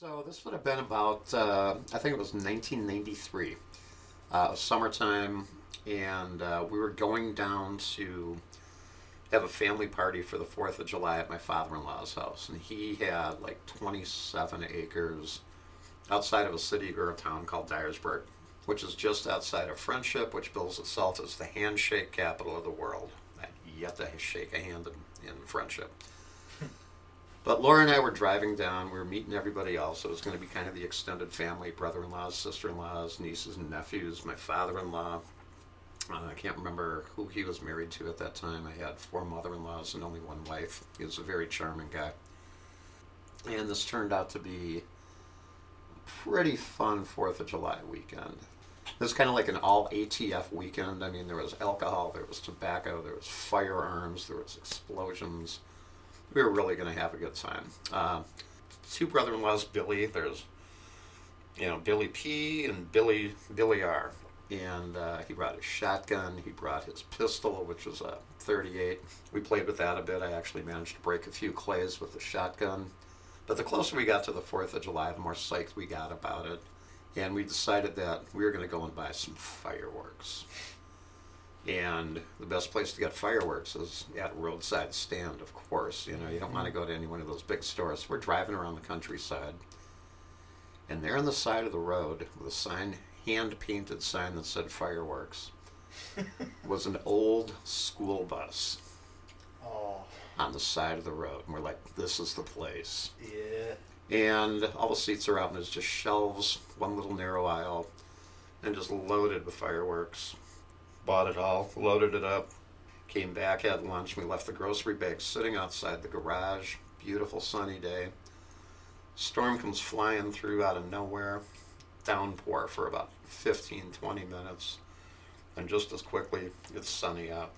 So this would have been about, I think it was 1993. It was summertime, and we were going down to have a family party for the 4th of July at my father-in-law's house. And he had like 27 acres outside of a city or a town called Dyersburg, which is just outside of Friendship, which bills itself as the handshake capital of the world. I've yet to shake a hand in Friendship. But Laura and I were driving down. We were meeting everybody else. It was going to be kind of the extended family, brother-in-laws, sister-in-laws, nieces and nephews, my father-in-law. I can't remember who he was married to at that time. I had 4 mother-in-laws and only 1 wife. He was a very charming guy. And this turned out to be a pretty fun 4th of July weekend. It was kind of like an all ATF weekend. I mean, there was alcohol, there was tobacco, there was firearms, there was explosions. We were really going to have a good time. 2 brother-in-laws, Billy. There's, Billy P and Billy R. And he brought his shotgun. He brought his pistol, which was a .38. We played with that a bit. I actually managed to break a few clays with the shotgun. But the closer we got to the 4th of July, the more psyched we got about it. And we decided that we were going to go and buy some fireworks. And the best place to get fireworks is at a roadside stand, of course. You don't want to go to any one of those big stores. We're driving around the countryside, and there on the side of the road, with a sign, hand-painted sign that said fireworks, was an old school bus on the side of the road. And we're like, this is the place. Yeah. And all the seats are out, and there's just shelves, one little narrow aisle, and just loaded with fireworks. Bought it all, loaded it up, came back, had lunch. We left the grocery bags sitting outside the garage. Beautiful sunny day. Storm comes flying through out of nowhere. Downpour for about 15, 20 minutes. And just as quickly, it's sunny out.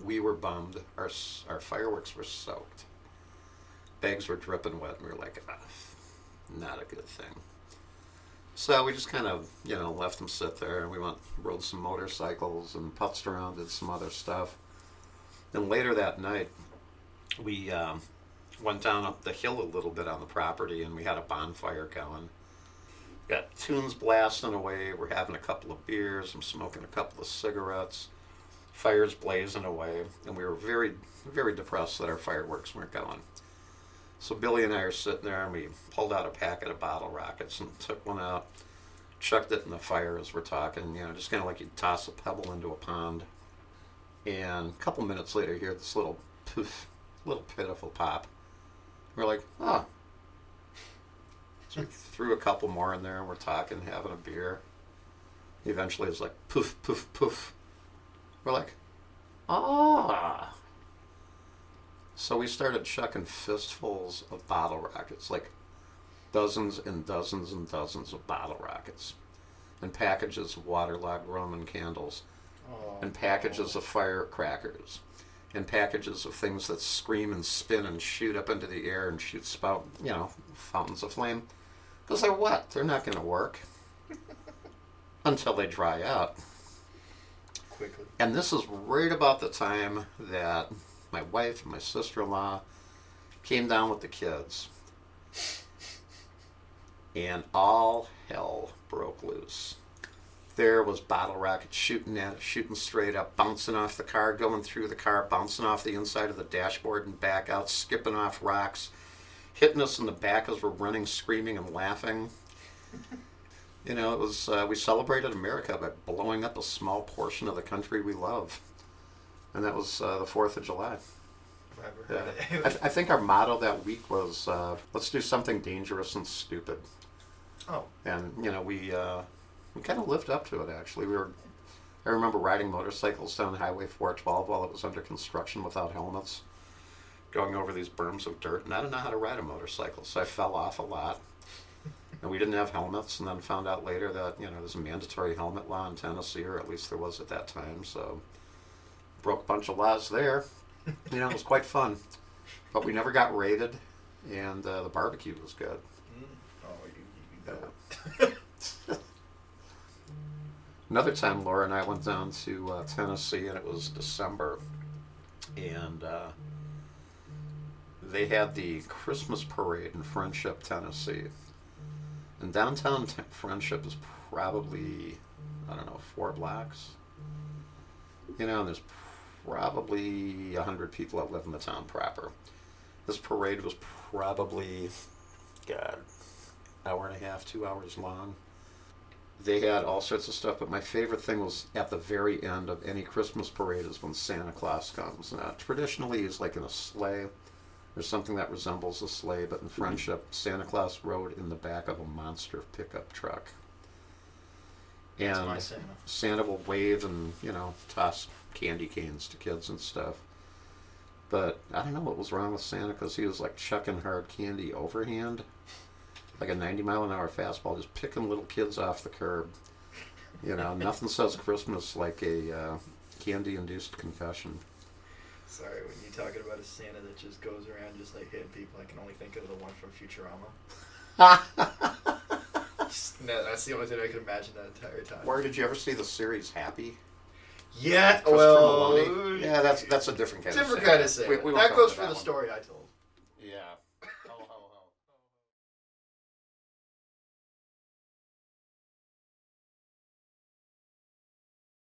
We were bummed. Our fireworks were soaked. Bags were dripping wet, and we were like, not a good thing. So we just kind of, left them sit there, and we rode some motorcycles and putzed around, did some other stuff. Then later that night, we went down up the hill a little bit on the property, and we had a bonfire going. Got tunes blasting away. We're having a couple of beers. I'm smoking a couple of cigarettes. Fire's blazing away, and we were very, very depressed that our fireworks weren't going. So Billy and I are sitting there, and we pulled out a packet of bottle rockets and took one out, chucked it in the fire as we're talking, just kind of like you'd toss a pebble into a pond. And a couple minutes later, you hear this little poof, little pitiful pop. We're like, oh. So we threw a couple more in there, and we're talking, having a beer. Eventually, it's like poof, poof, poof. We're like, ah. So we started chucking fistfuls of bottle rockets, like dozens and dozens and dozens of bottle rockets, and packages of waterlogged Roman candles, and packages of firecrackers, and packages of things that scream and spin and shoot up into the air and shoot fountains of flame. Because they're wet. They're not going to work until they dry out. Quickly. And this is right about the time that my wife and my sister-in-law came down with the kids. And all hell broke loose. There was bottle rockets shooting at it, shooting straight up, bouncing off the car, going through the car, bouncing off the inside of the dashboard and back out, skipping off rocks, hitting us in the back as we're running, screaming and laughing. It was, we celebrated America by blowing up a small portion of the country we love. And that was the 4th of July. I think our motto that week was, let's do something dangerous and stupid. Oh. And, we kind of lived up to it, actually. I remember riding motorcycles down Highway 412 while it was under construction without helmets, going over these berms of dirt. And I didn't know how to ride a motorcycle, so I fell off a lot. And we didn't have helmets, and then found out later that, there's a mandatory helmet law in Tennessee, or at least there was at that time, so broke a bunch of laws there. It was quite fun. But we never got raided, and the barbecue was good. Oh, you Another time, Laura and I went down to Tennessee, and it was December, and they had the Christmas parade in Friendship, Tennessee. And downtown Friendship is probably, I don't know, 4 blocks. You know, and there's probably 100 people that live in the town proper. This parade was probably, God, hour and a half, 2 hours long. They had all sorts of stuff, but my favorite thing was at the very end of any Christmas parade is when Santa Claus comes. Now, traditionally, he's like in a sleigh. There's something that resembles a sleigh, but in Friendship, Santa Claus rode in the back of a monster pickup truck. And That's my Santa. Santa will wave and, you know, toss candy canes to kids and stuff. But I don't know what was wrong with Santa, because he was like chucking hard candy overhand, like a 90-mile-an-hour fastball, just picking little kids off the curb. You know, nothing says Christmas like a candy-induced confession. Sorry, when you're talking about a Santa that just goes around just like hitting people, I can only think of the one from Futurama. No, that's the only thing I can imagine that entire time. Or did you ever see the series Happy? Yeah, Christopher well, Maloney? Yeah, that's a different kind of Santa. different kind of Santa. We won't That go goes into for that the one. story I told.